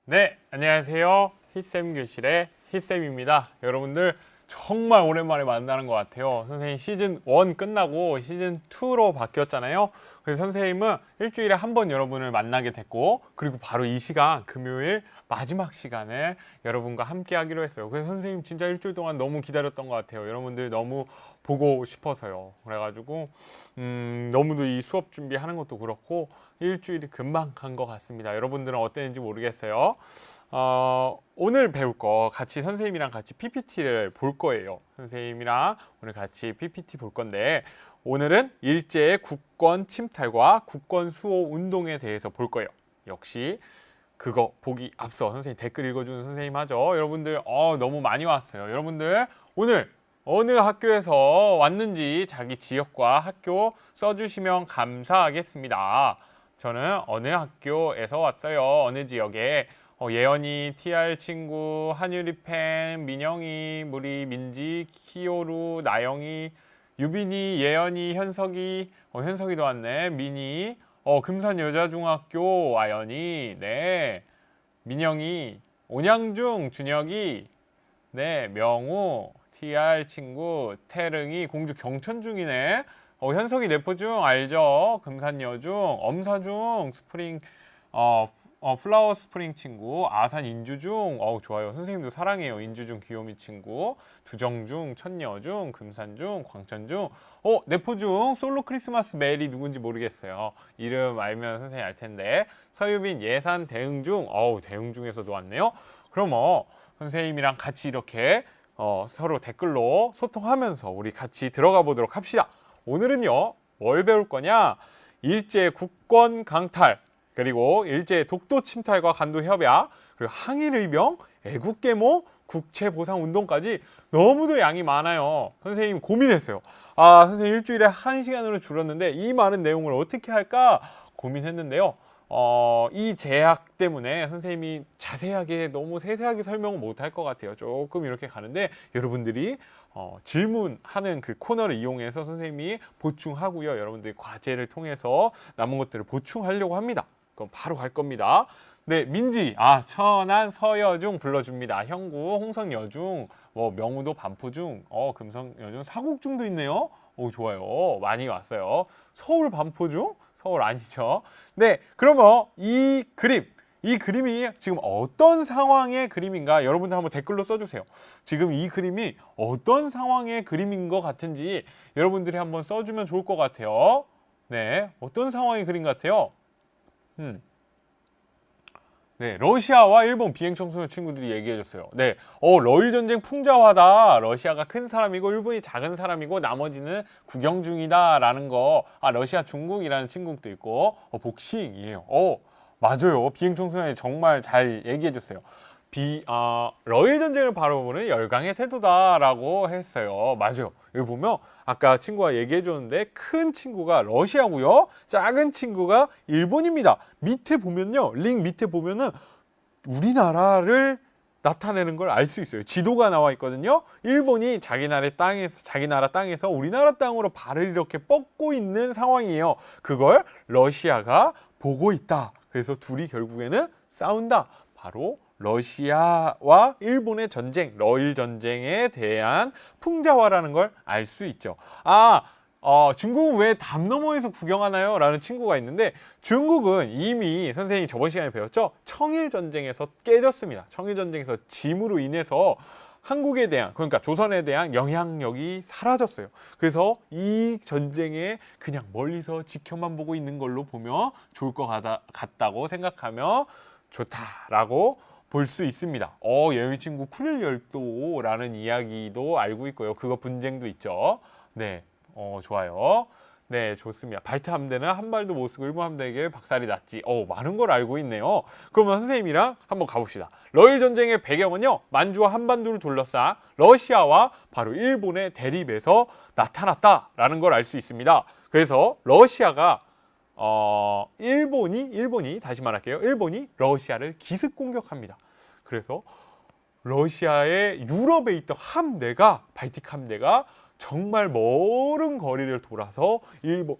네, 안녕하세요. 히쌤 교실의 히쌤입니다. 여러분들 정말 오랜만에 만나는 것 같아요. 선생님 시즌 1 끝나고 시즌 2로 바뀌었잖아요. 그래서 선생님은 일주일에 한 번 여러분을 만나게 됐고, 그리고 바로 이 시간 금요일 마지막 시간을 여러분과 함께 하기로 했어요. 그래서 선생님 진짜 일주일 동안 너무 기다렸던 것 같아요. 여러분들 너무 보고 싶어서요. 그래가지고 너무도 이 수업 준비하는 것도 그렇고 일주일이 금방 간 것 같습니다. 여러분들은 어땠는지 모르겠어요. 오늘 배울 거 같이 선생님이랑 같이 PPT를 볼 거예요. 선생님이랑 오늘 같이 PPT 볼 건데, 오늘은 일제의 국권 침탈과 국권 수호 운동에 대해서 볼 거예요. 역시 그거 보기 앞서 선생님 댓글 읽어주는 선생님 하죠. 여러분들 너무 많이 왔어요. 여러분들 오늘 어느 학교에서 왔는지 자기 지역과 학교 써주시면 감사하겠습니다. 저는 어느 학교에서 왔어요. 어느 지역에. 예언이, TR 친구, 한유리 팬, 민영이, 무리, 민지, 키오루, 나영이, 유빈이, 예언이, 현석이, 현석이도 왔네. 미니, 금산 여자중학교 아연이, 네, 민영이, 온양중 준혁이, 네, 명우, TR 친구, 태릉이, 공주 경천중이네. 현석이 내포중 알죠? 금산여중, 엄사중, 스프링, 플라워 스프링 친구, 아산 인주중, 좋아요. 선생님도 사랑해요. 인주중 귀요미 친구, 두정중, 천여중, 금산중, 광천중, 내포중, 솔로 크리스마스 메리 누군지 모르겠어요. 이름 알면 선생님 알 텐데. 서유빈, 예산, 대흥중, 대흥중에서도 왔네요. 그럼 선생님이랑 같이 이렇게 서로 댓글로 소통하면서 우리 같이 들어가 보도록 합시다. 오늘은요, 뭘 배울 거냐? 일제 국권 강탈, 그리고 일제 독도 침탈과 간도 협약, 그리고 항일의병, 애국계모, 국채보상운동까지 너무도 양이 많아요. 선생님 고민했어요. 선생님 일주일에 1시간으로 줄었는데 이 많은 내용을 어떻게 할까 고민했는데요. 이 제약 때문에 선생님이 자세하게 너무 세세하게 설명을 못할 것 같아요. 조금 이렇게 가는데 여러분들이 질문하는 그 코너를 이용해서 선생님이 보충하고요. 여러분들이 과제를 통해서 남은 것들을 보충하려고 합니다. 그럼 바로 갈 겁니다. 네, 민지, 천안 서여중 불러줍니다. 형구, 홍성여중, 명우도 반포중, 금성여중, 사곡중도 있네요. 좋아요. 많이 왔어요. 서울 반포중? 서울 아니죠. 네, 그러면 이 그림이 지금 어떤 상황의 그림인가 여러분들 한번 댓글로 써주세요. 지금 이 그림이 어떤 상황의 그림인 것 같은지 여러분들이 한번 써주면 좋을 것 같아요. 네, 어떤 상황의 그림 같아요? 네, 러시아와 일본 비행 청소년 친구들이 얘기해줬어요. 네, 러일 전쟁 풍자화다. 러시아가 큰 사람이고 일본이 작은 사람이고 나머지는 구경 중이다라는 거. 러시아 중국이라는 친구도 있고, 복싱이에요. 맞아요. 비행 청소년이 정말 잘 얘기해줬어요. 러일 전쟁을 바라보는 열강의 태도다라고 했어요. 맞아요. 여기 보면 아까 친구가 얘기해줬는데 큰 친구가 러시아고요. 작은 친구가 일본입니다. 밑에 보면요. 링 밑에 보면은 우리나라를 나타내는 걸 알 수 있어요. 지도가 나와 있거든요. 일본이 자기 나라 땅에서 우리나라 땅으로 발을 이렇게 뻗고 있는 상황이에요. 그걸 러시아가 보고 있다. 그래서 둘이 결국에는 싸운다. 바로 러시아와 일본의 전쟁, 러일 전쟁에 대한 풍자화라는 걸 알 수 있죠. 중국은 왜 담 너머에서 구경하나요? 라는 친구가 있는데, 중국은 이미 선생님이 저번 시간에 배웠죠? 청일 전쟁에서 깨졌습니다. 청일 전쟁에서 짐으로 인해서 한국에 대한, 그러니까 조선에 대한 영향력이 사라졌어요. 그래서 이 전쟁에 그냥 멀리서 지켜만 보고 있는 걸로 보면 좋을 것 같다고 생각하면 좋다라고 볼 수 있습니다. 예의 친구 쿠릴 열도라는 이야기도 알고 있고요. 그거 분쟁도 있죠. 네, 좋아요. 네, 좋습니다. 발트 함대는 한 발도 못 쓰고 일본 함대에게 박살이 났지. 많은 걸 알고 있네요. 그러면 선생님이랑 한번 가봅시다. 러일 전쟁의 배경은요, 만주와 한반도를 둘러싼 러시아와 바로 일본의 대립에서 나타났다라는 걸 알 수 있습니다. 그래서 러시아가 일본이 다시 말할게요. 일본이 러시아를 기습 공격합니다. 그래서 러시아의 유럽에 있던 함대가, 발틱 함대가 정말 멀은 거리를 돌아서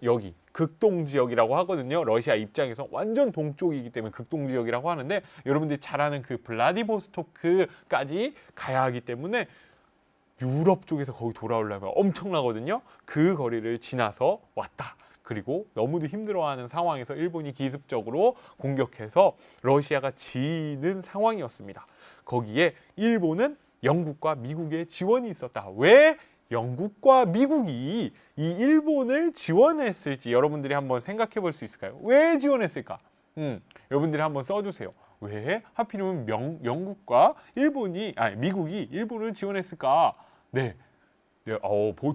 여기 극동 지역이라고 하거든요. 러시아 입장에서 완전 동쪽이기 때문에 극동 지역이라고 하는데 여러분들이 잘 아는 그 블라디보스토크까지 가야 하기 때문에 유럽 쪽에서 거기 돌아오려면 엄청나거든요. 그 거리를 지나서 왔다. 그리고 너무도 힘들어하는 상황에서 일본이 기습적으로 공격해서 러시아가 지는 상황이었습니다. 거기에 일본은 영국과 미국의 지원이 있었다. 왜 영국과 미국이 이 일본을 지원했을지 여러분들이 한번 생각해 볼 수 있을까요? 왜 지원했을까? 여러분들이 한번 써주세요. 왜 하필이면 영국과 미국이 일본을 지원했을까? 네. 네,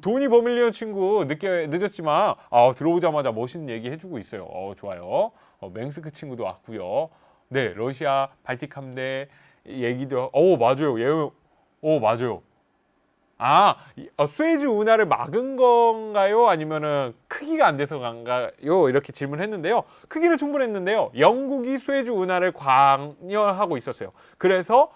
돈이 버밀리언 친구 늦었지만 들어오자마자 멋있는 얘기 해주고 있어요. 좋아요. 맹스크 친구도 왔고요. 네, 러시아 발틱 함대 얘기도 맞아요. 맞아요. 수에즈 운하를 막은 건가요? 아니면은 크기가 안 돼서 간가요? 이렇게 질문했는데요. 크기는 충분했는데요. 영국이 수에즈 운하를 관여하고 있었어요. 그래서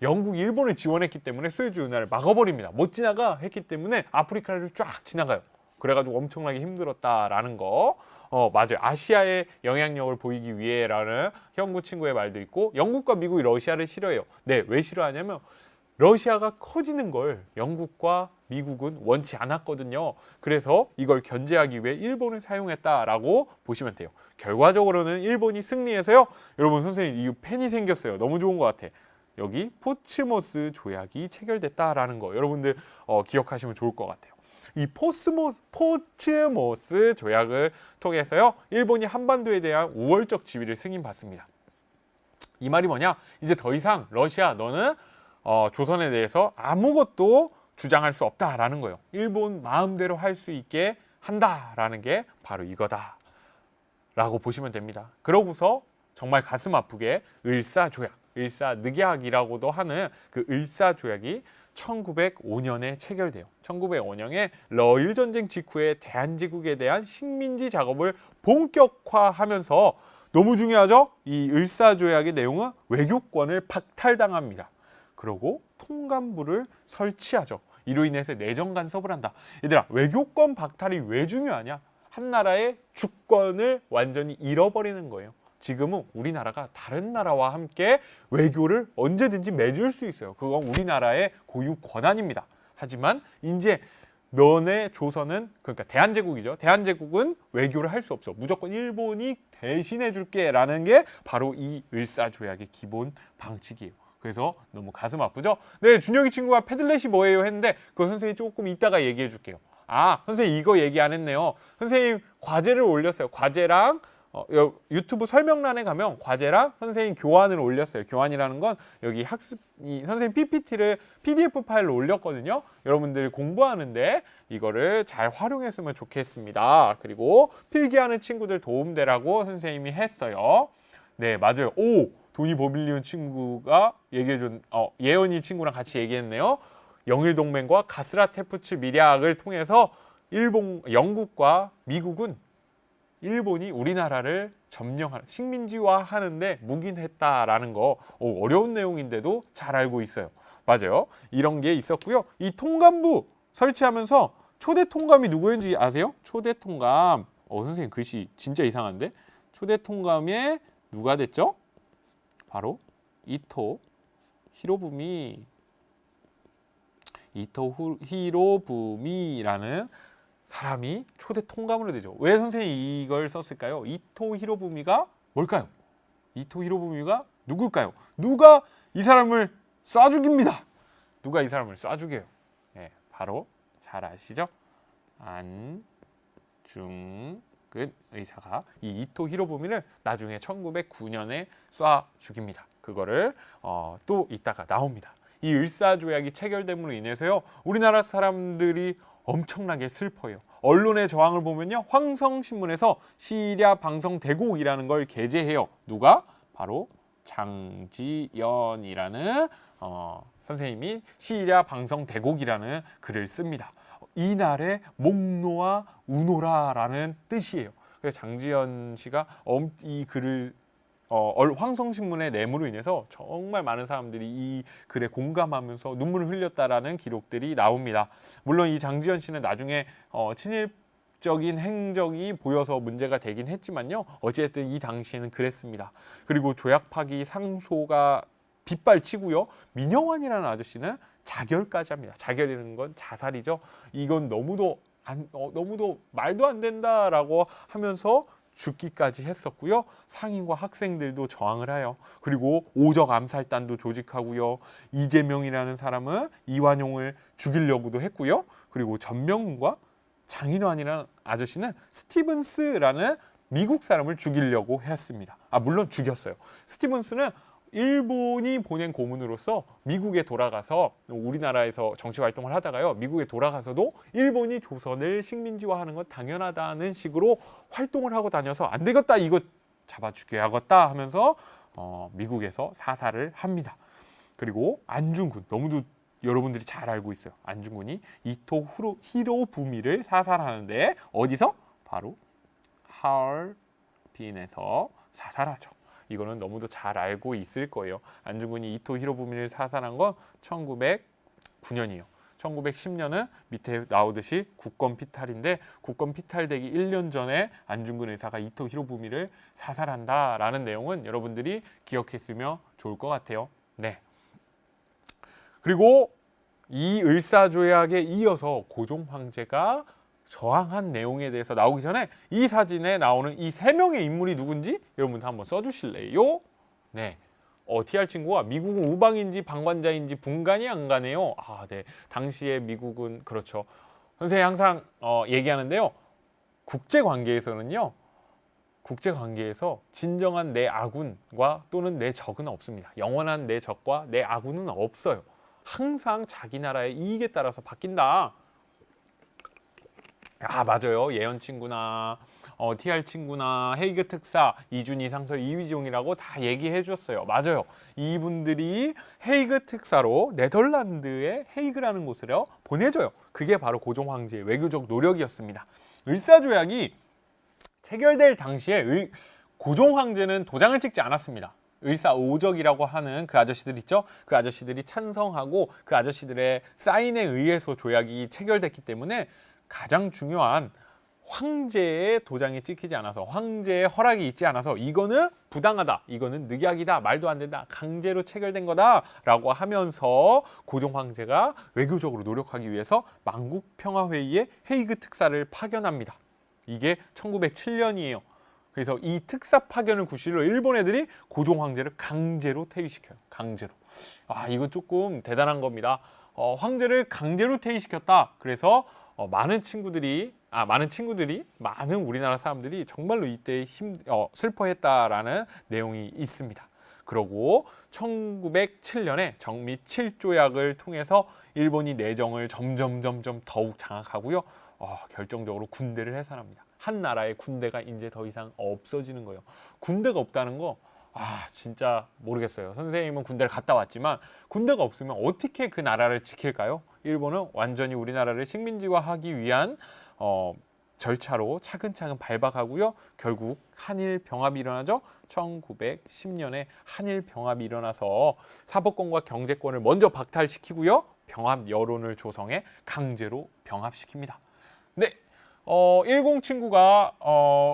영국이 일본을 지원했기 때문에 수에즈 운하를 막아버립니다. 못 지나가 했기 때문에 아프리카를 쫙 지나가요. 그래가지고 엄청나게 힘들었다라는 거. 맞아요. 아시아의 영향력을 보이기 위해라는 형구 친구의 말도 있고 영국과 미국이 러시아를 싫어해요. 네, 왜 싫어하냐면 러시아가 커지는 걸 영국과 미국은 원치 않았거든요. 그래서 이걸 견제하기 위해 일본을 사용했다라고 보시면 돼요. 결과적으로는 일본이 승리해서요. 여러분 선생님 이 펜이 생겼어요. 너무 좋은 것 같아. 여기 포츠모스 조약이 체결됐다라는 거 여러분들 기억하시면 좋을 것 같아요. 이 포츠모스 조약을 통해서요. 일본이 한반도에 대한 우월적 지위를 승인받습니다. 이 말이 뭐냐? 이제 더 이상 러시아 너는 조선에 대해서 아무것도 주장할 수 없다라는 거예요. 일본 마음대로 할 수 있게 한다라는 게 바로 이거다 라고 보시면 됩니다. 그러고서 정말 가슴 아프게 을사늑약이라고도 하는 그 을사조약이 1905년에 체결돼요. 1905년에 러일 전쟁 직후에 대한제국에 대한 식민지 작업을 본격화하면서 너무 중요하죠? 이 을사조약의 내용은 외교권을 박탈당합니다. 그리고 통감부를 설치하죠. 이로 인해서 내정 간섭을 한다. 얘들아, 외교권 박탈이 왜 중요하냐? 한 나라의 주권을 완전히 잃어버리는 거예요. 지금은 우리나라가 다른 나라와 함께 외교를 언제든지 맺을 수 있어요. 그건 우리나라의 고유 권한입니다. 하지만 이제 너네 조선은 그러니까 대한제국이죠. 대한제국은 외교를 할 수 없어. 무조건 일본이 대신해 줄게 라는 게 바로 이 을사조약의 기본 방식이에요. 그래서 너무 가슴 아프죠? 네, 준혁이 친구가 패들렛이 뭐예요 했는데 그거 선생님이 조금 이따가 얘기해 줄게요. 선생님 이거 얘기 안 했네요. 선생님 과제를 올렸어요. 과제랑 유튜브 설명란에 가면 과제랑 선생님 교환을 올렸어요. 교환이라는 건 여기 선생님 PPT를 PDF 파일로 올렸거든요. 여러분들 공부하는데 이거를 잘 활용했으면 좋겠습니다. 그리고 필기하는 친구들 도움되라고 선생님이 했어요. 네, 맞아요. 돈이 버빌리온 친구가 얘기해준 예언이 친구랑 같이 얘기했네요. 영일동맹과 가스라테프츠 밀약을 통해서 영국과 미국은 일본이 우리나라를 점령하는 식민지화하는데 묵인했다라는 거 어려운 내용인데도 잘 알고 있어요. 맞아요. 이런 게 있었고요. 이 통감부 설치하면서 초대 통감이 누구인지 아세요? 초대 통감. 선생님 글씨 진짜 이상한데? 초대 통감에 누가 됐죠? 바로 이토 히로부미라는 사람이 초대 통감으로 되죠. 왜 선생님이 이걸 썼을까요? 이토 히로부미가 뭘까요? 이토 히로부미가 누굴까요? 누가 이 사람을 쏴 죽입니다. 누가 이 사람을 쏴 죽여요? 네, 바로 잘 아시죠? 안중근 의사가 이 이토 히로부미를 나중에 1909년에 쏴 죽입니다. 그거를 또 이따가 나옵니다. 이 을사조약이 체결됨으로 인해서요. 우리나라 사람들이 엄청나게 슬퍼요. 언론의 저항을 보면요. 황성신문에서 시리아 방송 대곡이라는 걸 게재해요. 누가? 바로 장지연이라는 선생님이 시리아 방송 대곡이라는 글을 씁니다. 이날의 목노아 우노라라는 뜻이에요. 그래서 장지연 씨가 이 글을 황성신문의 내무로 인해서 정말 많은 사람들이 이 글에 공감하면서 눈물을 흘렸다라는 기록들이 나옵니다. 물론 이 장지연 씨는 나중에 친일 적인 행적이 보여서 문제가 되긴 했지만요. 어쨌든 이 당시에는 그랬습니다. 그리고 조약 파기 상소가 빗발치고요. 민영환이라는 아저씨는 자결까지 합니다. 자결이라는 건 자살이죠. 이건 너무도 말도 안 된다라고 하면서 죽기까지 했었고요. 상인과 학생들도 저항을 해요. 그리고 오적 암살단도 조직하고요. 이재명이라는 사람은 이완용을 죽이려고도 했고요. 그리고 전명훈과 장인환이라는 아저씨는 스티븐스라는 미국 사람을 죽이려고 했습니다. 물론 죽였어요. 스티븐스는 일본이 보낸 고문으로서 미국에 돌아가서 우리나라에서 정치 활동을 하다가요. 미국에 돌아가서도 일본이 조선을 식민지화하는 건 당연하다는 식으로 활동을 하고 다녀서 안 되겠다, 이거 잡아 죽여야겠다 하면서 미국에서 사살을 합니다. 그리고 안중근, 너무도 여러분들이 잘 알고 있어요. 안중근이 이토 히로부미를 사살하는데 어디서? 바로 하얼빈에서 사살하죠. 이거는 너무도 잘 알고 있을 거예요. 안중근이 이토 히로부미를 사살한 건 1909년이에요. 1910년은 밑에 나오듯이 국권 피탈인데, 국권 피탈되기 1년 전에 안중근 의사가 이토 히로부미를 사살한다라는 내용은 여러분들이 기억했으면 좋을 것 같아요. 네. 그리고 이 을사조약에 이어서 고종 황제가 저항한 내용에 대해서 나오기 전에 이 사진에 나오는 이 세 명의 인물이 누군지 여러분들 한번 써주실래요? 네. TR 친구가 미국은 우방인지 방관자인지 분간이 안 가네요. 네. 당시에 미국은 그렇죠. 선생님 항상 얘기하는데요. 국제관계에서는요. 국제관계에서 진정한 내 아군과 또는 내 적은 없습니다. 영원한 내 적과 내 아군은 없어요. 항상 자기 나라의 이익에 따라서 바뀐다. 맞아요. 예언 친구나 TR 친구나 헤이그 특사, 이준희 상설, 이휘종이라고 다 얘기해 줬어요. 맞아요. 이분들이 헤이그 특사로 네덜란드의 헤이그라는 곳으로 보내줘요. 그게 바로 고종 황제의 외교적 노력이었습니다. 을사조약이 체결될 당시에 고종 황제는 도장을 찍지 않았습니다. 을사오적이라고 하는 그 아저씨들 있죠? 그 아저씨들이 찬성하고 그 아저씨들의 사인에 의해서 조약이 체결됐기 때문에 가장 중요한 황제의 도장이 찍히지 않아서, 황제의 허락이 있지 않아서 이거는 부당하다, 이거는 늑약이다, 말도 안 된다, 강제로 체결된 거다라고 하면서 고종 황제가 외교적으로 노력하기 위해서 만국평화회의에 헤이그 특사를 파견합니다. 이게 1907년이에요. 그래서 이 특사 파견을 구실로 일본 애들이 고종 황제를 강제로 퇴위시켜요. 강제로. 이거 조금 대단한 겁니다. 황제를 강제로 퇴위시켰다. 그래서 많은 우리나라 사람들이 정말로 이때 슬퍼했다라는 내용이 있습니다. 그러고 1907년에 정미 7조약을 통해서 일본이 내정을 점점 더욱 장악하고요. 결정적으로 군대를 해산합니다. 한 나라의 군대가 이제 더 이상 없어지는 거예요. 군대가 없다는 거 진짜 모르겠어요. 선생님은 군대를 갔다 왔지만 군대가 없으면 어떻게 그 나라를 지킬까요? 일본은 완전히 우리나라를 식민지화하기 위한 절차로 차근차근 밟아가고요. 결국 한일 병합이 일어나죠. 1910년에 한일 병합이 일어나서 사법권과 경제권을 먼저 박탈시키고요. 병합 여론을 조성해 강제로 병합시킵니다. 네. 10 친구가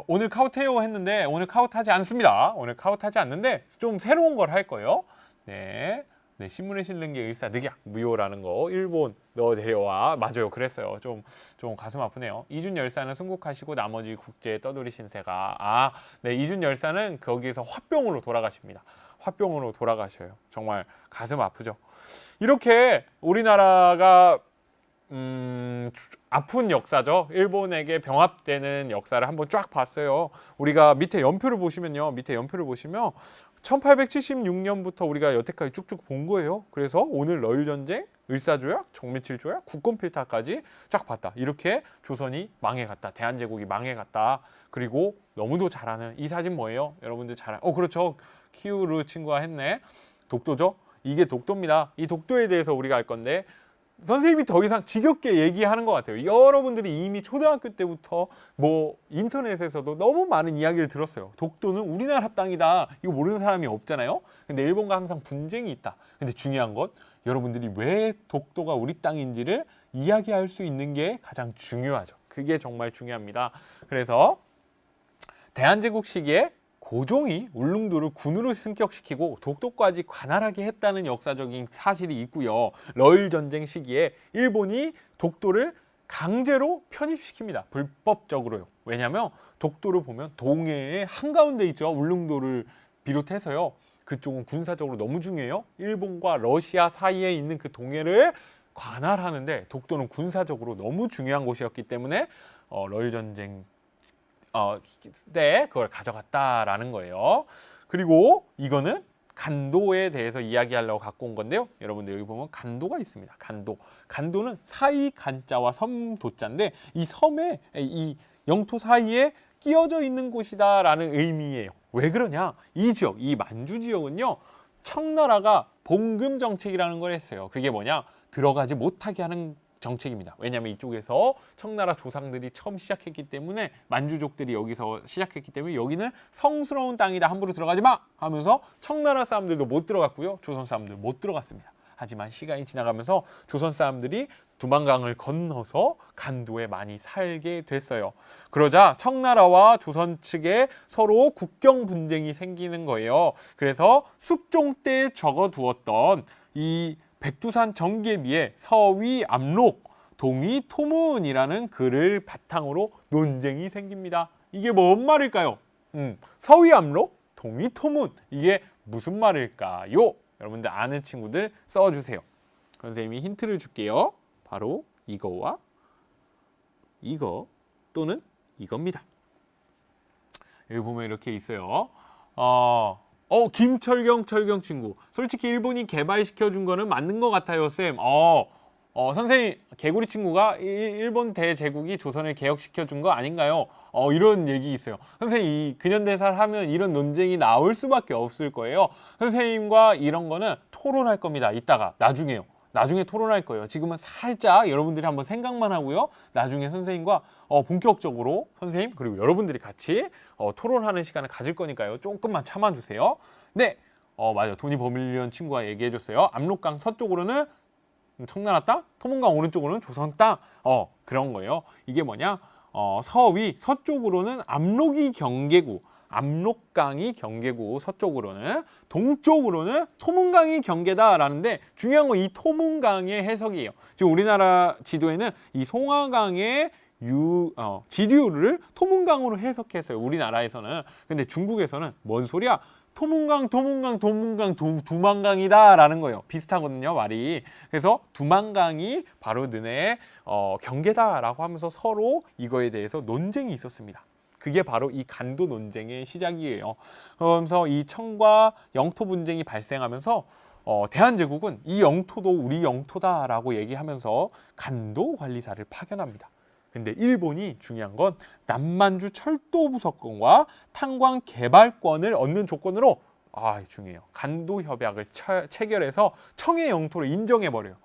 오늘 카우트해요 했는데 오늘 카우트하지 않습니다. 오늘 카우트하지 않는데 좀 새로운 걸 할 거예요. 네, 신문에 실는 게 을사늑약 무효라는 거. 일본 너 데려와. 맞아요. 그랬어요. 좀 가슴 아프네요. 이준 열사는 순국하시고 나머지 국제에 떠돌이 신세가. 네, 이준 열사는 거기에서 화병으로 돌아가십니다. 화병으로 돌아가셔요. 정말 가슴 아프죠. 이렇게 우리나라가 아픈 역사죠. 일본에게 병합되는 역사를 한번 쫙 봤어요. 우리가 밑에 연표를 보시면 1876년부터 우리가 여태까지 쭉쭉 본 거예요. 그래서 오늘 러일전쟁, 을사조약, 정미칠조약, 국권필탈까지 쫙 봤다. 이렇게 조선이 망해갔다. 대한제국이 망해갔다. 그리고 너무도 잘 아는 이 사진 뭐예요? 여러분들 잘 그렇죠. 키우르 친구가 했네. 독도죠. 이게 독도입니다. 이 독도에 대해서 우리가 알 건데 선생님이 더 이상 지겹게 얘기하는 것 같아요. 여러분들이 이미 초등학교 때부터 인터넷에서도 너무 많은 이야기를 들었어요. 독도는 우리나라 땅이다. 이거 모르는 사람이 없잖아요. 근데 일본과 항상 분쟁이 있다. 근데 중요한 것, 여러분들이 왜 독도가 우리 땅인지를 이야기할 수 있는 게 가장 중요하죠. 그게 정말 중요합니다. 그래서 대한제국 시기에 고종이 울릉도를 군으로 승격시키고 독도까지 관할하게 했다는 역사적인 사실이 있고요. 러일 전쟁 시기에 일본이 독도를 강제로 편입시킵니다. 불법적으로요. 왜냐하면 독도를 보면 동해의 한가운데 있죠. 울릉도를 비롯해서요. 그쪽은 군사적으로 너무 중요해요. 일본과 러시아 사이에 있는 그 동해를 관할하는데 독도는 군사적으로 너무 중요한 곳이었기 때문에 러일 전쟁 때 그걸 가져갔다라는 거예요. 그리고 이거는 간도에 대해서 이야기하려고 갖고 온 건데요. 여러분들 여기 보면 간도가 있습니다. 간도는 사이 간자와 섬 도자인데 이 섬에 이 영토 사이에 끼어져 있는 곳이다라는 의미예요. 왜 그러냐? 이 지역, 이 만주 지역은요. 청나라가 봉금 정책이라는 걸 했어요. 그게 뭐냐? 들어가지 못하게 하는 정책입니다. 왜냐하면 이쪽에서 청나라 조상들이 처음 시작했기 때문에 만주족들이 여기서 시작했기 때문에 여기는 성스러운 땅이다. 함부로 들어가지 마! 하면서 청나라 사람들도 못 들어갔고요. 조선 사람들 못 들어갔습니다. 하지만 시간이 지나가면서 조선 사람들이 두만강을 건너서 간도에 많이 살게 됐어요. 그러자 청나라와 조선 측에 서로 국경 분쟁이 생기는 거예요. 그래서 숙종 때 적어두었던 이 백두산 정계미의 서위 압록, 동위 토문이라는 글을 바탕으로 논쟁이 생깁니다. 이게 뭔 말일까요? 서위 압록, 동위 토문, 이게 무슨 말일까요? 여러분들 아는 친구들 써주세요. 선생님이 힌트를 줄게요. 바로 이거와 이거 또는 이겁니다. 여기 보면 이렇게 있어요. 김철경 친구. 솔직히 일본이 개발시켜준 거는 맞는 것 같아요, 쌤. 선생님, 개구리 친구가 일본 대제국이 조선을 개혁시켜준 거 아닌가요? 이런 얘기 있어요. 선생님, 이 근현대사를 하면 이런 논쟁이 나올 수밖에 없을 거예요. 선생님과 이런 거는 토론할 겁니다. 이따가, 나중에요. 나중에 토론할 거예요. 지금은 살짝 여러분들이 한번 생각만 하고요. 나중에 선생님과 본격적으로 선생님 그리고 여러분들이 같이 토론하는 시간을 가질 거니까요. 조금만 참아주세요. 네, 맞아요. 도니 버밀리언 친구가 얘기해줬어요. 압록강 서쪽으로는 청나라 땅, 토문강 오른쪽으로는 조선 땅. 그런 거예요. 이게 뭐냐? 서위 서쪽으로는 압록이 경계구. 압록강이 경계구, 서쪽으로는, 동쪽으로는 토문강이 경계다라는데 중요한 건 이 토문강의 해석이에요. 지금 우리나라 지도에는 이 송화강의 지류를 토문강으로 해석했어요. 우리나라에서는. 근데 중국에서는 뭔 소리야? 토문강, 두만강이다라는 거예요. 비슷하거든요, 말이. 그래서 두만강이 바로 너네 경계다라고 하면서 서로 이거에 대해서 논쟁이 있었습니다. 그게 바로 이 간도 논쟁의 시작이에요. 그러면서 이 청과 영토 분쟁이 발생하면서 대한제국은 이 영토도 우리 영토다라고 얘기하면서 간도 관리사를 파견합니다. 근데 일본이 중요한 건 남만주 철도 부속권과 탄광 개발권을 얻는 조건으로 중요해요. 간도 협약을 체결해서 청의 영토를 인정해버려요.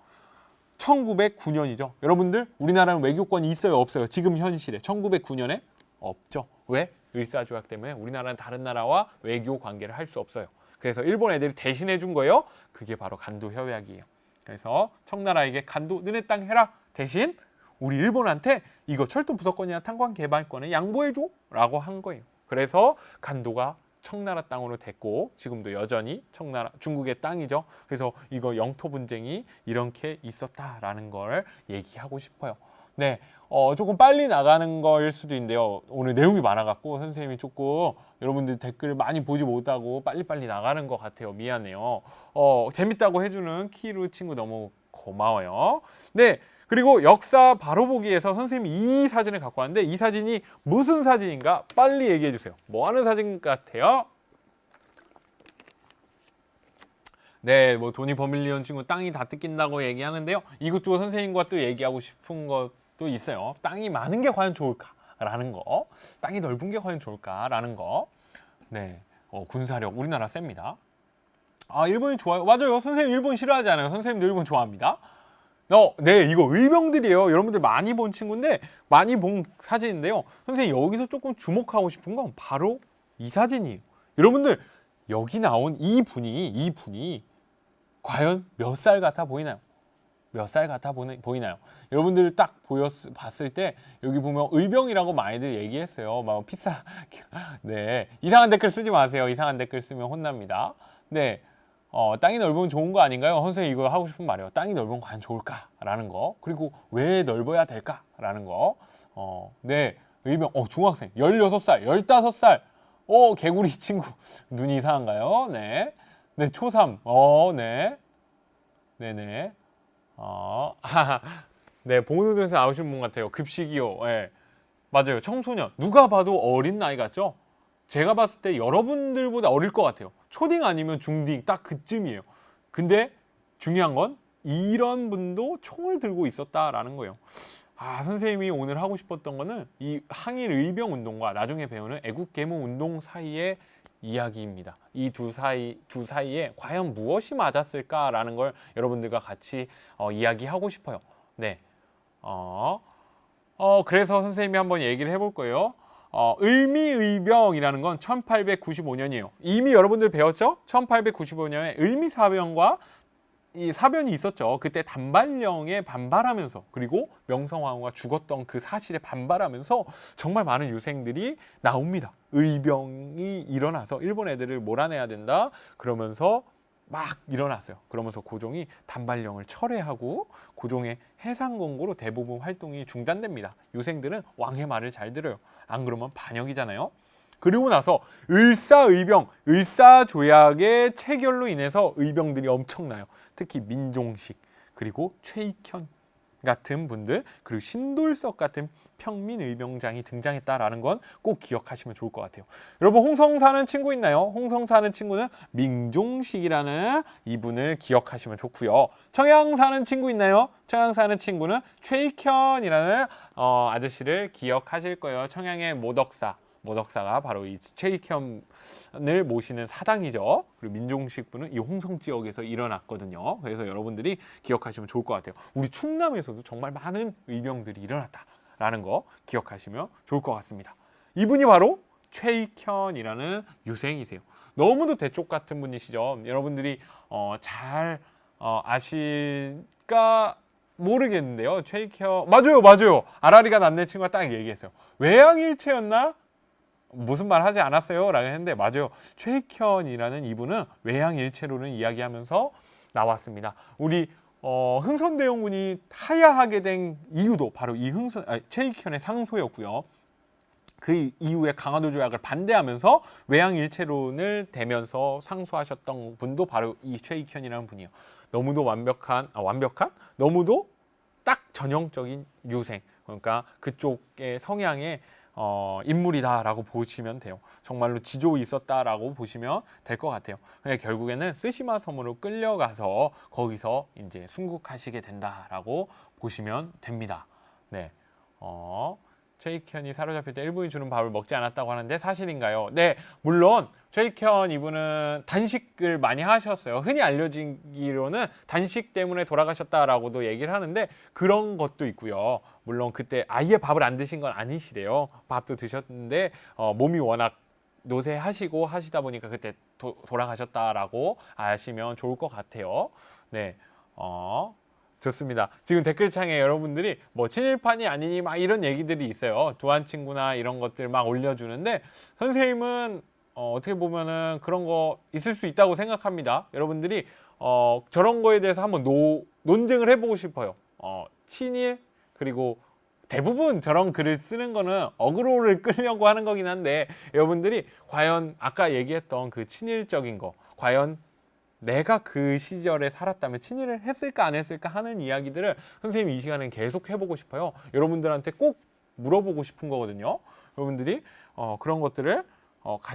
1909년이죠. 여러분들 우리나라는 외교권이 있어요, 없어요? 지금 현실에 1909년에 없죠. 왜? 을사조약 때문에 우리나라는 다른 나라와 외교 관계를 할 수 없어요. 그래서 일본 애들이 대신해 준 거예요. 그게 바로 간도 협약이에요. 그래서 청나라에게 간도 너네 땅 해라. 대신 우리 일본한테 이거 철도 부속권이나 탄광 개발권을 양보해 줘 라고 한 거예요. 그래서 간도가 청나라 땅으로 됐고 지금도 여전히 중국의 땅이죠. 그래서 이거 영토 분쟁이 이렇게 있었다라는 걸 얘기하고 싶어요. 네, 조금 빨리 나가는 거일 수도 있는데요. 오늘 내용이 많아갖고 선생님이 조금 여러분들 댓글 많이 보지 못하고 빨리빨리 나가는 것 같아요. 미안해요. 재밌다고 해주는 키루 친구 너무 고마워요. 네, 그리고 역사 바로 보기에서 선생님이 이 사진을 갖고 왔는데 이 사진이 무슨 사진인가 빨리 얘기해 주세요. 뭐 하는 사진 같아요? 네, 뭐 도니 버밀리언 친구 땅이 다 뜯긴다고 얘기하는데요. 이것도 선생님과 또 얘기하고 싶은 것도 있어요. 땅이 많은 게 과연 좋을까라는 거, 땅이 넓은 게 과연 좋을까라는 거. 네, 군사력 우리나라 셉니다. 일본이 좋아요. 맞아요. 선생님 일본 싫어하지 않아요. 선생님도 일본 좋아합니다. 네, 이거 의병들이에요. 여러분들 많이 본 친구인데 많이 본 사진인데요. 선생님 여기서 조금 주목하고 싶은 건 바로 이 사진이에요. 여러분들 여기 나온 이 분이 과연 몇 살 같아 보이나요? 몇 살 같아 보이나요? 여러분들 딱 봤을 때 여기 보면 의병이라고 많이들 얘기했어요. 막 피싸. 네, 이상한 댓글 쓰지 마세요. 이상한 댓글 쓰면 혼납니다. 네, 땅이 넓으면 좋은 거 아닌가요? 선생님 이거 하고 싶은 말이에요. 땅이 넓으면 과연 좋을까라는 거. 그리고 왜 넓어야 될까라는 거. 네, 의병. 중학생 16살, 15살. 개구리 친구 눈이 이상한가요? 네, 네, 초3. 네, 네네. 네, 봉은호에서 나오신 분 같아요. 급식이요. 예, 맞아요. 청소년. 누가 봐도 어린 나이 같죠? 제가 봤을 때 여러분들보다 어릴 것 같아요. 초딩 아니면 중딩 딱 그쯤이에요. 근데 중요한 건 이런 분도 총을 들고 있었다라는 거예요. 선생님이 오늘 하고 싶었던 거는 이 항일 의병 운동과 나중에 배우는 애국계무 운동 사이의 이야기입니다. 이 두 사이에 과연 무엇이 맞았을까라는 걸 여러분들과 같이 이야기하고 싶어요. 네. 그래서 선생님이 한번 얘기를 해볼 거예요. 을미의병이라는 건 1895년이에요. 이미 여러분들 배웠죠? 1895년에 을미사변과 이 사변이 있었죠. 그때 단발령에 반발하면서 그리고 명성황후가 죽었던 그 사실에 반발하면서 정말 많은 유생들이 나옵니다. 의병이 일어나서 일본 애들을 몰아내야 된다. 그러면서 막 일어났어요. 그러면서 고종이 단발령을 철회하고 고종의 해상권고로 대부분 활동이 중단됩니다. 유생들은 왕의 말을 잘 들어요. 안 그러면 반역이잖아요. 그리고 나서 을사의병, 을사조약의 체결로 인해서 의병들이 엄청나요. 특히 민종식, 그리고 최익현 같은 분들, 그리고 신돌석 같은 평민의병장이 등장했다라는 건 꼭 기억하시면 좋을 것 같아요. 여러분 홍성 사는 친구 있나요? 홍성 사는 친구는 민종식이라는 이분을 기억하시면 좋고요. 청양 사는 친구 있나요? 청양 사는 친구는 최익현이라는 아저씨를 기억하실 거예요. 청양의 모덕사가 바로 이 최익현을 모시는 사당이죠. 그리고 민종식 분은 이 홍성 지역에서 일어났거든요. 그래서 여러분들이 기억하시면 좋을 것 같아요. 우리 충남에서도 정말 많은 의병들이 일어났다라는 거 기억하시면 좋을 것 같습니다. 이분이 바로 최익현이라는 유생이세요. 너무도 대쪽 같은 분이시죠. 여러분들이 잘 아실까 모르겠는데요. 최익현 맞아요. 아라리가 났네 친구가 딱 얘기했어요. 외양일체였나? 무슨 말 하지 않았어요? 라고 했는데 맞아요. 최익현이라는 이분은 외양일체론을 이야기하면서 나왔습니다. 우리 흥선대원군이 하야하게 된 이유도 바로 이 최익현의 상소였고요. 그 이후에 강화도 조약을 반대하면서 외양일체론을 대면서 상소하셨던 분도 바로 이 최익현이라는 분이에요. 너무도 완벽한 너무도 딱 전형적인 유생, 그러니까 그쪽의 성향의 인물이다라고 보시면 돼요. 정말로 지조이 있었다라고 보시면 될 것 같아요. 근데 결국에는 쓰시마 섬으로 끌려가서 거기서 이제 순국하시게 된다라고 보시면 됩니다. 네. 최익현이 사로잡힐 때 일본이 주는 밥을 먹지 않았다고 하는데 사실인가요? 네, 물론 최익현 이분은 단식을 많이 하셨어요. 흔히 알려지기로는 단식 때문에 돌아가셨다라고도 얘기를 하는데 그런 것도 있고요. 물론 그때 아예 밥을 안 드신 건 아니시래요. 밥도 드셨는데 몸이 워낙 노쇠하시고 하시다 보니까 그때 돌아가셨다라고 아시면 좋을 것 같아요. 네, 좋습니다. 지금 댓글창에 여러분들이 뭐 친일판이 아니니 막 이런 얘기들이 있어요. 두한 친구나 이런 것들 막 올려주는데 선생님은 어떻게 보면은 그런 거 있을 수 있다고 생각합니다. 여러분들이 저런 거에 대해서 한번 논쟁을 해보고 싶어요. 친일 그리고 대부분 저런 글을 쓰는 거는 어그로를 끌려고 하는 거긴 한데 여러분들이 과연 아까 얘기했던 그 친일적인 거 과연 내가 그 시절에 살았다면 친일을 했을까 안 했을까 하는 이야기들을 선생님이 이 시간에 계속 해보고 싶어요. 여러분들한테 꼭 물어보고 싶은 거거든요. 여러분들이 그런 것들을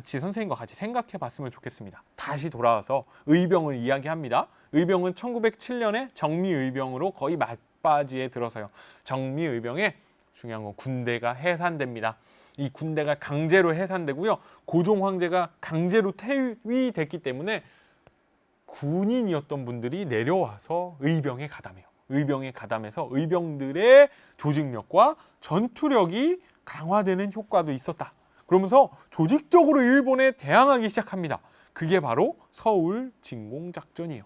선생님과 같이 생각해 봤으면 좋겠습니다. 다시 돌아와서 의병을 이야기합니다. 의병은 1907년에 정미의병으로 거의 막바지에 들어서요. 정미의병에 중요한 건 군대가 해산됩니다. 이 군대가 강제로 해산되고요. 고종 황제가 강제로 퇴위됐기 때문에 군인이었던 분들이 내려와서 의병에 가담해요. 의병에 가담해서 의병들의 조직력과 전투력이 강화되는 효과도 있었다. 그러면서 조직적으로 일본에 대항하기 시작합니다. 그게 바로 서울 진공작전이에요.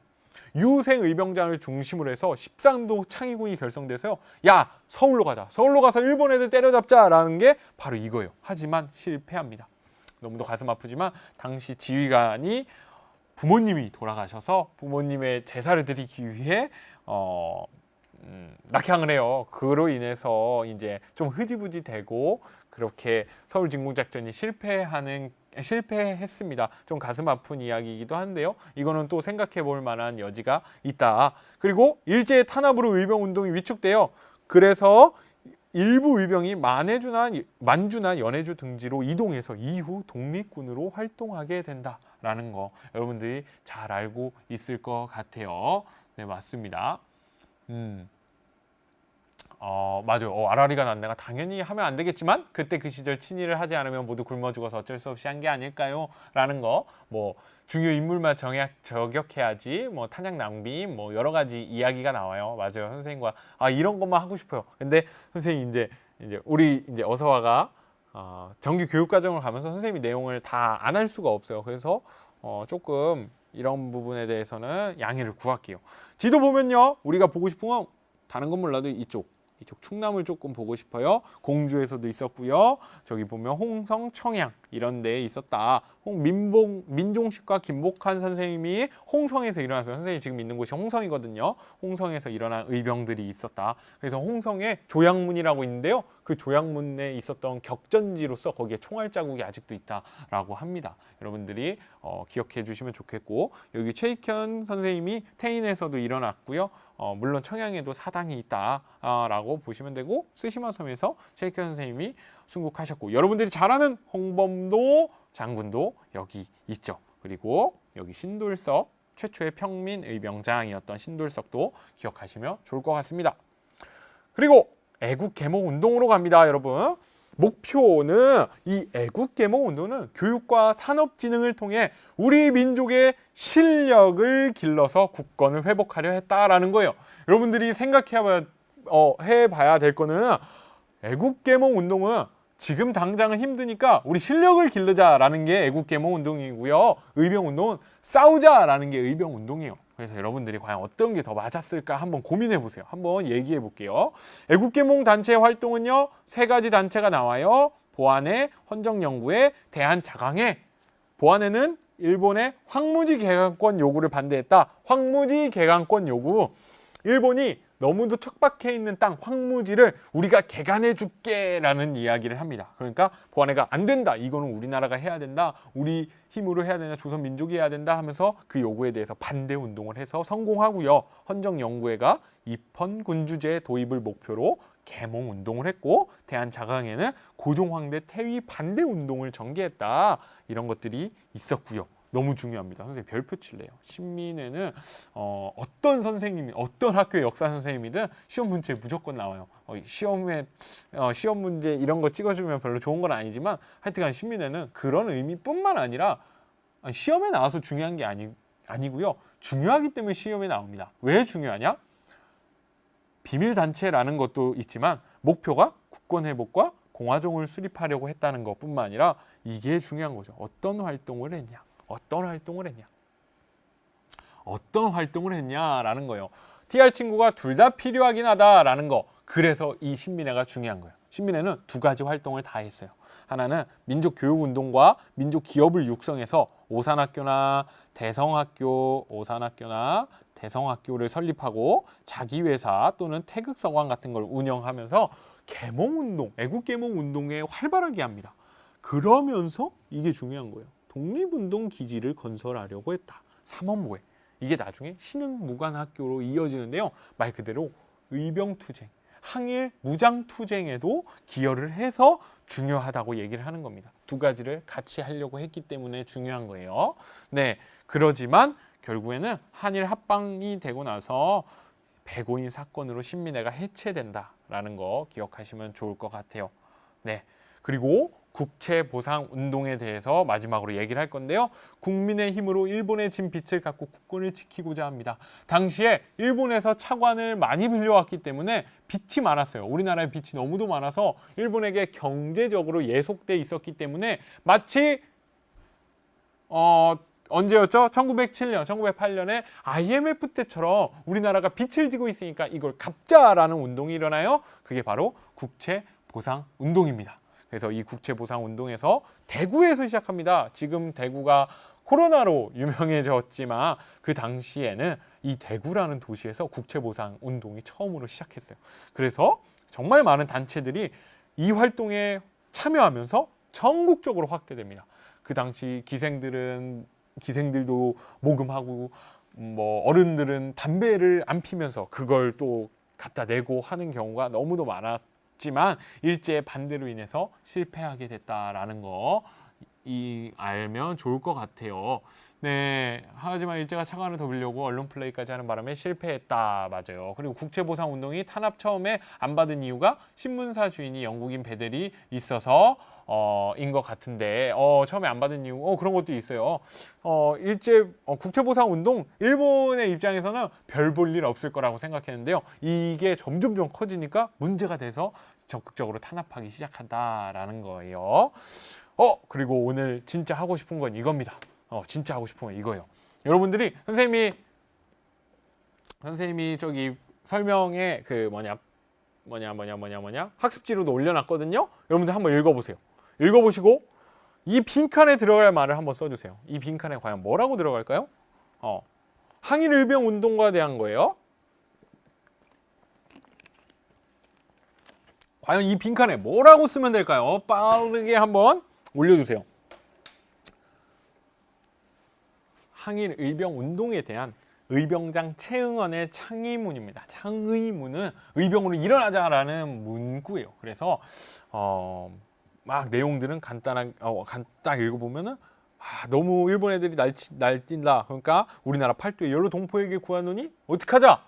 유생 의병장을 중심으로 해서 13도 창의군이 결성돼서요. 야, 서울로 가자. 서울로 가서 일본 애들 때려잡자라는 게 바로 이거예요. 하지만 실패합니다. 너무도 가슴 아프지만 당시 지휘관이 부모님이 돌아가셔서 부모님의 제사를 드리기 위해 낙향을 해요. 그로 인해서 이제 좀 흐지부지 되고 그렇게 서울 진공작전이 실패했습니다. 좀 가슴 아픈 이야기이기도 한데요. 이거는 또 생각해 볼 만한 여지가 있다. 그리고 일제의 탄압으로 의병 운동이 위축돼요. 그래서 일부 의병이 만주나 연해주 등지로 이동해서 이후 독립군으로 활동하게 된다라는 거 여러분들이 잘 알고 있을 것 같아요. 네, 맞습니다. 맞아요. 아라리가 난내가 당연히 하면 안 되겠지만 그때 그 시절 친일을 하지 않으면 모두 굶어 죽어서 어쩔 수 없이 한 게 아닐까요? 라는 거. 뭐 중요 인물만 저격해야지. 뭐 탄약 낭비 뭐 여러 가지 이야기가 나와요. 맞아요. 선생님과 이런 것만 하고 싶어요. 근데 선생님 이제 우리 이제 어서와가 정규 교육 과정을 가면서 선생님이 내용을 다 안 할 수가 없어요. 그래서 조금 이런 부분에 대해서는 양해를 구할게요. 지도 보면요. 우리가 보고 싶은 건 다른 건 몰라도 이쪽 충남을 조금 보고 싶어요. 공주에서도 있었고요. 저기 보면 홍성, 청양 이런 데에 있었다. 민종식과 김복한 선생님이 홍성에서 일어났어요. 선생님이 지금 있는 곳이 홍성이거든요. 홍성에서 일어난 의병들이 있었다. 그래서 홍성에 조약문이라고 있는데요. 그 조약문에 있었던 격전지로서 거기에 총알 자국이 아직도 있다라고 합니다. 여러분들이 기억해 주시면 좋겠고 여기 최익현 선생님이 태인에서도 일어났고요. 물론 청양에도 사당이 있다라고 보시면 되고 스시마 섬에서 최익현 선생님이 순국하셨고 여러분들이 잘 아는 홍범도 장군도 여기 있죠. 그리고 여기 신돌석 최초의 평민 의병장이었던 신돌석도 기억하시면 좋을 것 같습니다. 그리고 애국 계몽 운동으로 갑니다, 여러분. 목표는 이 애국 계몽 운동은 교육과 산업진흥을 통해 우리 민족의 실력을 길러서 국권을 회복하려 했다라는 거예요. 여러분들이 해봐야 될 거는 애국 계몽 운동은 지금 당장은 힘드니까 우리 실력을 기르자라는 게 애국 계몽 운동이고요. 의병 운동은 싸우자라는 게 의병 운동이에요. 그래서 여러분들이 과연 어떤 게 더 맞았을까 한번 고민해 보세요. 한번 얘기해 볼게요. 애국계몽 단체 활동은요. 3가지 단체가 나와요. 보안회, 헌정연구회, 대한자강회. 보안회는 일본의 황무지 개간권 요구를 반대했다. 황무지 개간권 요구. 일본이 너무도 척박해 있는 땅 황무지를 우리가 개간해 줄게 라는 이야기를 합니다. 그러니까 보안회가 안 된다. 이거는 우리나라가 해야 된다. 우리 힘으로 해야 된다. 조선민족이 해야 된다 하면서 그 요구에 대해서 반대 운동을 해서 성공하고요. 헌정연구회가 입헌군주제 도입을 목표로 계몽 운동을 했고 대한자강회는 고종황대 퇴위 반대 운동을 전개했다. 이런 것들이 있었고요. 너무 중요합니다. 선생님 별표 칠래요. 신민회는 어떤 선생님이 어떤 학교의 역사 선생님이든 시험 문제에 무조건 나와요. 시험 문제 이런 거 찍어주면 별로 좋은 건 아니지만 하여튼간 신민회는 그런 의미뿐만 아니라 시험에 나와서 중요한 게 아니고요. 중요하기 때문에 시험에 나옵니다. 왜 중요하냐? 비밀단체라는 것도 있지만 목표가 국권 회복과 공화정을 수립하려고 했다는 것뿐만 아니라 이게 중요한 거죠. 어떤 활동을 했냐? 어떤 활동을 했냐라는 거예요. TR 친구가 둘 다 필요하긴 하다라는 거. 그래서 이 신민회가 중요한 거예요. 신민회는 2가지 활동을 다 했어요. 하나는 민족교육운동과 민족기업을 육성해서 오산학교나 대성학교를 설립하고 자기회사 또는 태극서관 같은 걸 운영하면서 계몽운동, 애국계몽운동에 활발하게 합니다. 그러면서 이게 중요한 거예요. 독립운동 기지를 건설하려고 했다. 삼원모회. 이게 나중에 신흥무관학교로 이어지는데요. 말 그대로 의병투쟁, 항일 무장투쟁에도 기여를 해서 중요하다고 얘기를 하는 겁니다. 2가지를 같이 하려고 했기 때문에 중요한 거예요. 네, 그러지만 결국에는 한일 합방이 되고 나서 백오인 사건으로 신민회가 해체된다라는 거 기억하시면 좋을 것 같아요. 네, 그리고 국채보상운동에 대해서 마지막으로 얘기를 할 건데요. 국민의 힘으로 일본의 진 빚을 갚고 국권을 지키고자 합니다. 당시에 일본에서 차관을 많이 빌려왔기 때문에 빚이 많았어요. 우리나라의 빚이 너무도 많아서 일본에게 경제적으로 예속돼 있었기 때문에 마치 언제였죠? 1907년, 1908년에 IMF 때처럼 우리나라가 빚을 지고 있으니까 이걸 갚자라는 운동이 일어나요. 그게 바로 국채보상운동입니다. 그래서 이 국채보상운동에서 대구에서 시작합니다. 지금 대구가 코로나로 유명해졌지만 그 당시에는 이 대구라는 도시에서 국채보상운동이 처음으로 시작했어요. 그래서 정말 많은 단체들이 이 활동에 참여하면서 전국적으로 확대됩니다. 그 당시 기생들도 모금하고 뭐 어른들은 담배를 안 피면서 그걸 또 갖다 내고 하는 경우가 너무도 많았지만 일제의 반대로 인해서 실패하게 됐다라는 거 알면 좋을 것 같아요. 네, 하지만 일제가 차관을 더 빌려고 언론 플레이까지 하는 바람에 실패했다. 맞아요. 그리고 국채보상운동이 탄압 처음에 안 받은 이유가 신문사 주인이 영국인 배들이 있어서 인 것 같은데 처음에 안 받은 이유 그런 것도 있어요. 국채보상운동 일본의 입장에서는 별 볼 일 없을 거라고 생각했는데요. 이게 점점 커지니까 문제가 돼서 적극적으로 탄압하기 시작한다라는 거예요. 그리고 오늘 진짜 하고 싶은 건 이겁니다. 진짜 하고 싶은 건 이거예요. 여러분들이 선생님이 저기 설명에 그 학습지로도 올려놨거든요. 여러분들 한번 읽어보세요. 읽어보시고 이 빈칸에 들어갈 말을 한번 써주세요. 이 빈칸에 과연 뭐라고 들어갈까요? 항일의병운동과 대한 거예요. 과연 이 빈칸에 뭐라고 쓰면 될까요? 빠르게 한번 올려주세요. 항일의병운동에 대한 의병장 최응원의 창의문입니다. 창의문은 의병으로 일어나자라는 문구예요. 그래서 막 내용들은 간단하게 딱 읽어보면은 너무 일본 애들이 날뛴다. 그러니까 우리나라 팔도의 여러 동포에게 구하노니 어떡하자?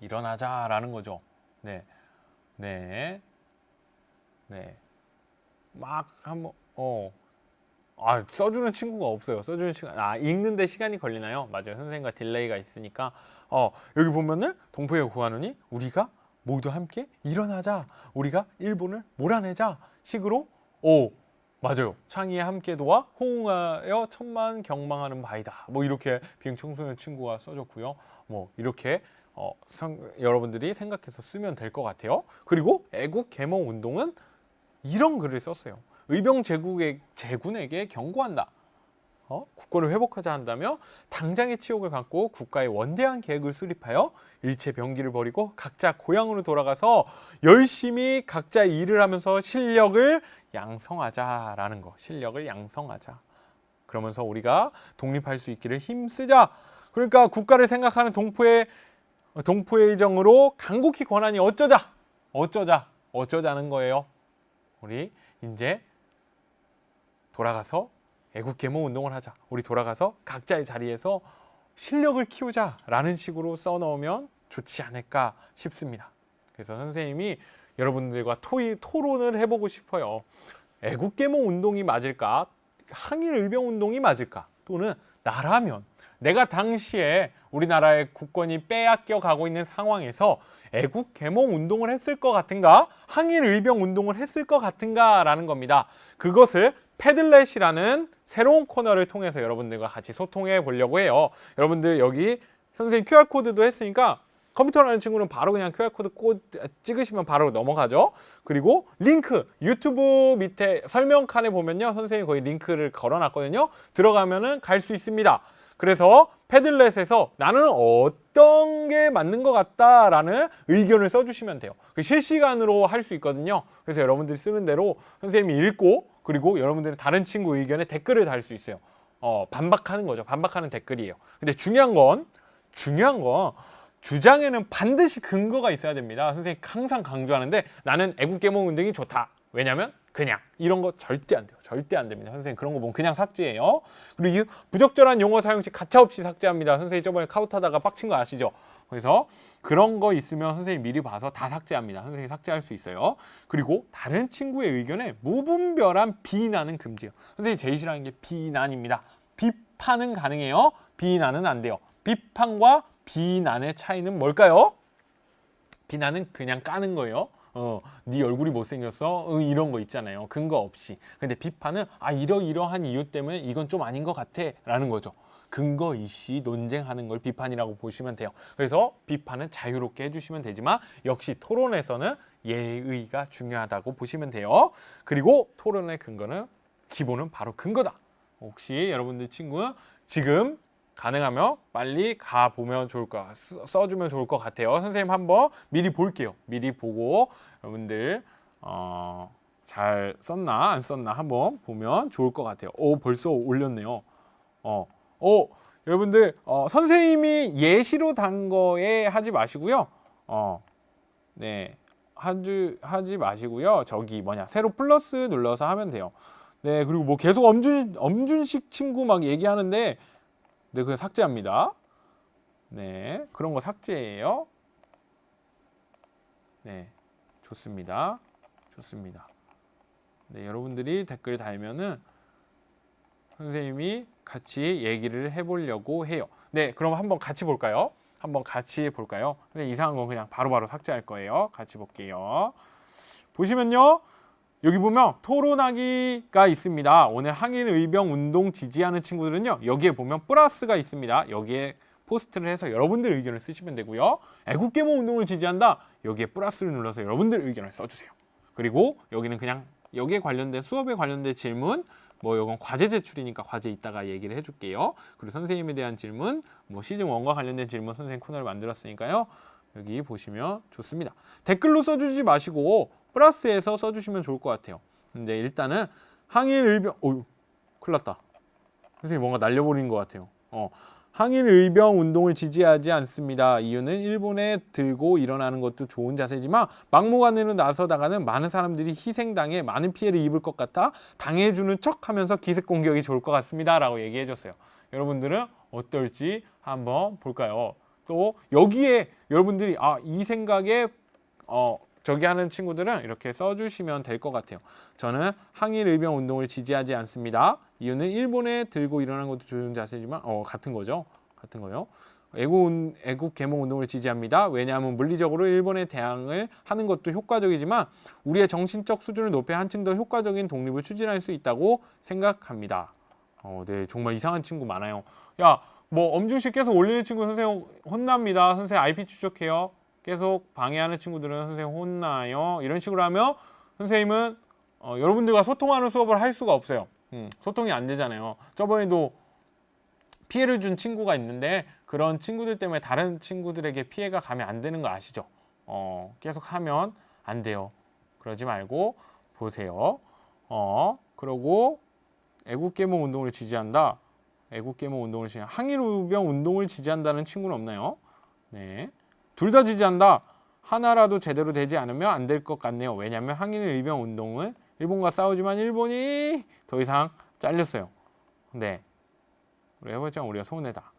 일어나자라는 거죠. 네. 막 한번 써주는 친구가 없어요. 써주는 친구 읽는데 시간이 걸리나요? 맞아요. 선생님과 딜레이가 있으니까 여기 보면은 동포에게 구하노니 우리가 모두 함께 일어나자. 우리가 일본을 몰아내자 식으로 맞아요. 창의에 함께 도와 호응하여 천만 경망하는 바이다. 뭐 이렇게 비행 청소년 친구가 써줬고요. 뭐 이렇게 여러분들이 생각해서 쓰면 될 것 같아요. 그리고 애국 계몽 운동은 이런 글을 썼어요. 의병 제군에게 경고한다. 국권을 회복하자 한다며 당장의 치욕을 갖고 국가의 원대한 계획을 수립하여 일체 병기를 버리고 각자 고향으로 돌아가서 열심히 각자의 일을 하면서 실력을 양성하자라는 거. 실력을 양성하자. 그러면서 우리가 독립할 수 있기를 힘쓰자. 그러니까 국가를 생각하는 동포의 정으로 간곡히 권하니 어쩌자는 거예요. 우리 이제 돌아가서 애국계몽 운동을 하자. 우리 돌아가서 각자의 자리에서 실력을 키우자라는 식으로 써놓으면 좋지 않을까 싶습니다. 그래서 선생님이 여러분들과 토론을 해보고 싶어요. 애국계몽 운동이 맞을까? 항일의병 운동이 맞을까? 또는 나라면 내가 당시에 우리나라의 국권이 빼앗겨 가고 있는 상황에서 애국계몽 운동을 했을 것 같은가? 항일의병 운동을 했을 것 같은가? 라는 겁니다. 그것을 패들렛이라는 새로운 코너를 통해서 여러분들과 같이 소통해 보려고 해요. 여러분들 여기 선생님 QR코드도 했으니까 컴퓨터라는 친구는 바로 그냥 QR코드 찍으시면 바로 넘어가죠. 그리고 링크 유튜브 밑에 설명칸에 보면요. 선생님이 거기 링크를 걸어놨거든요. 들어가면은 갈 수 있습니다. 그래서 패들렛에서 나는 어떤 게 맞는 것 같다라는 의견을 써주시면 돼요. 실시간으로 할 수 있거든요. 그래서 여러분들이 쓰는 대로 선생님이 읽고 그리고 여러분들은 다른 친구 의견에 댓글을 달 수 있어요. 반박하는 거죠. 반박하는 댓글이에요. 근데 중요한 건 주장에는 반드시 근거가 있어야 됩니다. 선생님이 항상 강조하는데 나는 애국계몽 운동이 좋다. 왜냐면 그냥 이런 거 절대 안 돼요. 절대 안 됩니다. 선생님 그런 거 보면 그냥 삭제해요. 그리고 부적절한 용어 사용 시 가차없이 삭제합니다. 선생님 저번에 카우트하다가 빡친 거 아시죠? 그래서 그런 거 있으면 선생님 미리 봐서 다 삭제합니다. 선생님 삭제할 수 있어요. 그리고 다른 친구의 의견에 무분별한 비난은 금지예요. 선생님 제일 싫어하는 게 비난입니다. 비판은 가능해요. 비난은 안 돼요. 비판과 비난의 차이는 뭘까요? 비난은 그냥 까는 거예요. 네 얼굴이 못생겼어? 이런 거 있잖아요. 근거 없이. 근데 비판은 이러이러한 이유 때문에 이건 좀 아닌 것 같아 라는 거죠. 근거 이시 논쟁하는 걸 비판이라고 보시면 돼요. 그래서 비판은 자유롭게 해주시면 되지만 역시 토론에서는 예의가 중요하다고 보시면 돼요. 그리고 토론의 근거는 기본은 바로 근거다. 혹시 여러분들 친구는 지금 가능하면 빨리 가보면 좋을 것 써주면 좋을 것 같아요. 선생님 한번 미리 볼게요. 미리 보고 여러분들 잘 썼나 안 썼나 한번 보면 좋을 것 같아요. 벌써 올렸네요. 여러분들 선생님이 예시로 단 거에 하지 마시고요. 네, 하지 마시고요. 저기 새로 플러스 눌러서 하면 돼요. 네, 그리고 뭐 계속 엄준식 친구 막 얘기하는데 네, 그냥 삭제합니다. 네, 그런 거 삭제예요. 네, 좋습니다. 좋습니다. 네, 여러분들이 댓글 달면은 선생님이 같이 얘기를 해보려고 해요. 네, 그럼 한번 같이 볼까요? 한번 같이 볼까요? 근데 이상한 건 그냥 바로바로 삭제할 거예요. 같이 볼게요. 보시면요. 여기 보면 토론하기가 있습니다. 오늘 항일 의병 운동 지지하는 친구들은요. 여기에 보면 플러스가 있습니다. 여기에 포스트를 해서 여러분들 의견을 쓰시면 되고요. 애국계몽 운동을 지지한다. 여기에 플러스를 눌러서 여러분들 의견을 써주세요. 그리고 여기는 그냥 여기에 관련된 수업에 관련된 질문, 뭐 이건 과제 제출이니까 과제 이따가 얘기를 해줄게요. 그리고 선생님에 대한 질문, 뭐 시즌 1과 관련된 질문 선생님 코너를 만들었으니까요. 여기 보시면 좋습니다. 댓글로 써주지 마시고 플러스에서 써주시면 좋을 것 같아요. 근데 일단은 항일 의병, 큰일 났다. 선생님 뭔가 날려버린 것 같아요. 항일 의병 운동을 지지하지 않습니다. 이유는 일본에 들고 일어나는 것도 좋은 자세지만 막무가내로 나서다가는 많은 사람들이 희생당해 많은 피해를 입을 것 같아 당해주는 척하면서 기습 공격이 좋을 것 같습니다. 라고 얘기해줬어요. 여러분들은 어떨지 한번 볼까요? 또 여기에 여러분들이 이 생각에 저기 하는 친구들은 이렇게 써주시면 될 것 같아요. 저는 항일 의병 운동을 지지하지 않습니다. 이유는 일본에 들고 일어나는 것도 좋은 자세지만 같은 거죠. 같은 거요. 애국 계몽 운동을 지지합니다. 왜냐하면 물리적으로 일본에 대항을 하는 것도 효과적이지만 우리의 정신적 수준을 높여 한층 더 효과적인 독립을 추진할 수 있다고 생각합니다. 네, 정말 이상한 친구 많아요. 야, 뭐 엄중식 계속 올리는 친구 선생님 혼납니다. 선생님 IP 추적해요. 계속 방해하는 친구들은 선생님 혼나요. 이런 식으로 하면 선생님은 여러분들과 소통하는 수업을 할 수가 없어요. 소통이 안 되잖아요. 저번에도 피해를 준 친구가 있는데 그런 친구들 때문에 다른 친구들에게 피해가 가면 안 되는 거 아시죠? 계속 하면 안 돼요. 그러지 말고 보세요. 그러고 애국계몽 운동을 지지한다. 애국계몽 운동을 지지한다. 항일의병 운동을 지지한다는 친구는 없나요? 네. 둘 다 지지한다. 하나라도 제대로 되지 않으면 안 될 것 같네요. 왜냐하면 항일의병 운동은 일본과 싸우지만 일본이 더 이상 잘렸어요. 네. 우리 해보자면 우리가 손해다.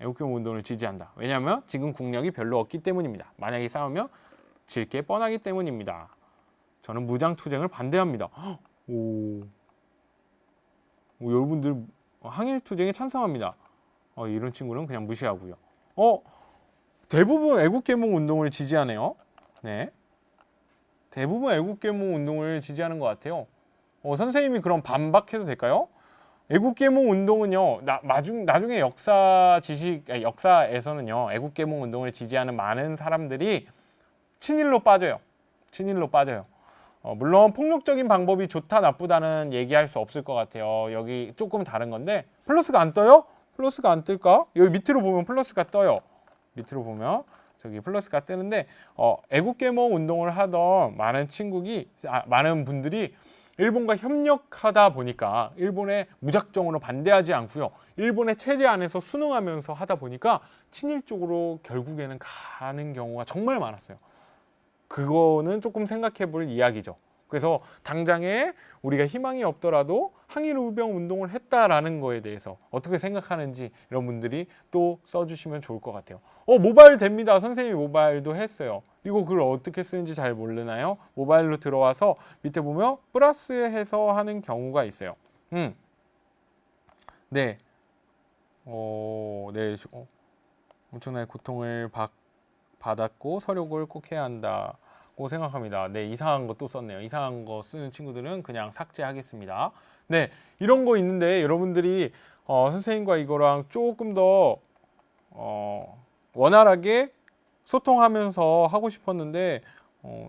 애국경 운동을 지지한다. 왜냐하면 지금 국력이 별로 없기 때문입니다. 만약에 싸우면 질 게 뻔하기 때문입니다. 저는 무장투쟁을 반대합니다. 여러분들 항일투쟁에 찬성합니다. 이런 친구는 그냥 무시하고요. 대부분 애국계몽 운동을 지지하네요. 네. 대부분 애국계몽 운동을 지지하는 것 같아요. 선생님이 그럼 반박해도 될까요? 애국계몽 운동은요, 나중에 역사에서는요, 애국계몽 운동을 지지하는 많은 사람들이 친일로 빠져요. 물론 폭력적인 방법이 좋다 나쁘다는 얘기할 수 없을 것 같아요. 여기 조금 다른 건데 플러스가 안 떠요? 플러스가 안 뜰까? 여기 밑으로 보면 플러스가 떠요. 밑으로 보면 저기 플러스가 뜨는데 애국계몽 운동을 하던 많은 분들이 일본과 협력하다 보니까 일본에 무작정으로 반대하지 않고요. 일본의 체제 안에서 순응하면서 하다 보니까 친일 쪽으로 결국에는 가는 경우가 정말 많았어요. 그거는 조금 생각해 볼 이야기죠. 그래서 당장에 우리가 희망이 없더라도 항일의병 운동을 했다라는 거에 대해서 어떻게 생각하는지 이런 분들이 또 써주시면 좋을 것 같아요. 모바일 됩니다. 선생님이 모바일도 했어요. 이거 그걸 어떻게 쓰는지 잘 모르나요? 모바일로 들어와서 밑에 보면 플러스 해서 하는 경우가 있어요. 네. 네. 엄청나게 고통을 받았고 서력을 꼭 해야 한다. 거라고 생각합니다. 네, 이상한 거 또 썼네요. 이상한 거 쓰는 친구들은 그냥 삭제하겠습니다. 네, 이런 거 있는데 여러분들이 선생님과 이거랑 조금 더 원활하게 소통하면서 하고 싶었는데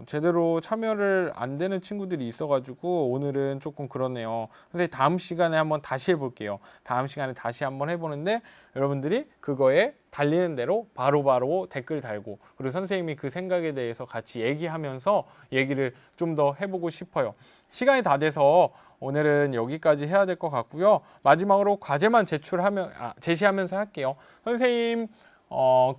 제대로 참여를 안 되는 친구들이 있어가지고 오늘은 조금 그렇네요. 선생님 다음 시간에 한번 다시 해볼게요. 다음 시간에 다시 한번 해보는데 여러분들이 그거에 달리는 대로 바로바로 댓글 달고 그리고 선생님이 그 생각에 대해서 같이 얘기하면서 얘기를 좀 더 해보고 싶어요. 시간이 다 돼서 오늘은 여기까지 해야 될 것 같고요. 마지막으로 과제만 제시하면서 할게요. 선생님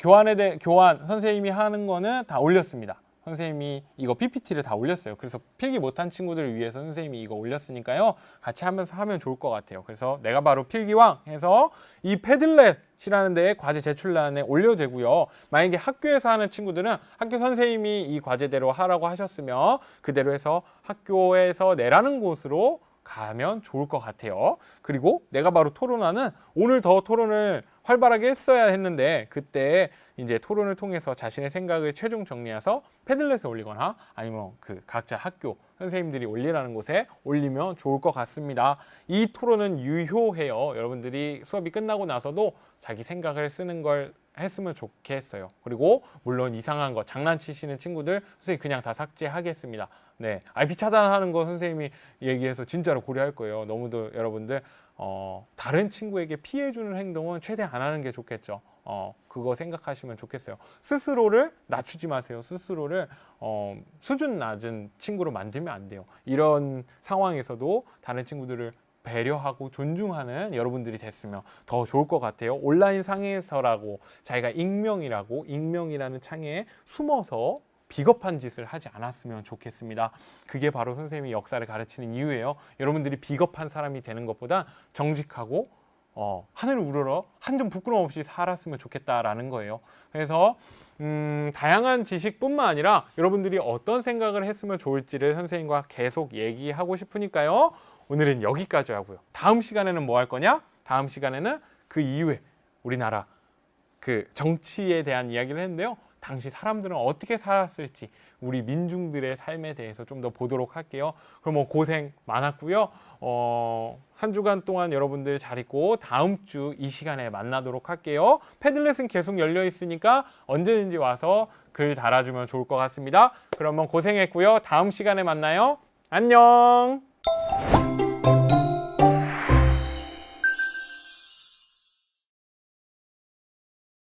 교환 선생님이 하는 거는 다 올렸습니다. 선생님이 이거 PPT를 다 올렸어요. 그래서 필기 못한 친구들을 위해서 선생님이 이거 올렸으니까요. 같이 하면서 하면 좋을 것 같아요. 그래서 내가 바로 필기왕 해서 이 패들렛이라는 데에 과제 제출란에 올려도 되고요. 만약에 학교에서 하는 친구들은 학교 선생님이 이 과제대로 하라고 하셨으면 그대로 해서 학교에서 내라는 곳으로 가면 좋을 것 같아요. 그리고 내가 바로 토론하는 오늘 더 토론을 활발하게 했어야 했는데 그때 이제 토론을 통해서 자신의 생각을 최종 정리해서 패들렛에 올리거나 아니면 그 각자 학교 선생님들이 올리라는 곳에 올리면 좋을 것 같습니다. 이 토론은 유효해요. 여러분들이 수업이 끝나고 나서도 자기 생각을 쓰는 걸 했으면 좋겠어요. 그리고 물론 이상한 거 장난치시는 친구들 선생님 그냥 다 삭제하겠습니다. 네, IP 차단하는 거 선생님이 얘기해서 진짜로 고려할 거예요. 너무도 여러분들 다른 친구에게 피해 주는 행동은 최대한 안 하는 게 좋겠죠. 그거 생각하시면 좋겠어요. 스스로를 낮추지 마세요. 스스로를 수준 낮은 친구로 만들면 안 돼요. 이런 상황에서도 다른 친구들을 배려하고 존중하는 여러분들이 됐으면 더 좋을 것 같아요. 온라인 상에서라고 자기가 익명이라는 창에 숨어서 비겁한 짓을 하지 않았으면 좋겠습니다. 그게 바로 선생님이 역사를 가르치는 이유예요. 여러분들이 비겁한 사람이 되는 것보다 정직하고 하늘을 우러러 한 점 부끄러움 없이 살았으면 좋겠다라는 거예요. 그래서 다양한 지식뿐만 아니라 여러분들이 어떤 생각을 했으면 좋을지를 선생님과 계속 얘기하고 싶으니까요. 오늘은 여기까지 하고요. 다음 시간에는 뭐 할 거냐? 다음 시간에는 그 이후에 우리나라 그 정치에 대한 이야기를 했는데요. 당시 사람들은 어떻게 살았을지 우리 민중들의 삶에 대해서 좀 더 보도록 할게요. 그럼 고생 많았고요. 한 주간 동안 여러분들 잘 있고 다음 주 이 시간에 만나도록 할게요. 패들렛은 계속 열려 있으니까 언제든지 와서 글 달아주면 좋을 것 같습니다. 그러면 고생했고요. 다음 시간에 만나요. 안녕.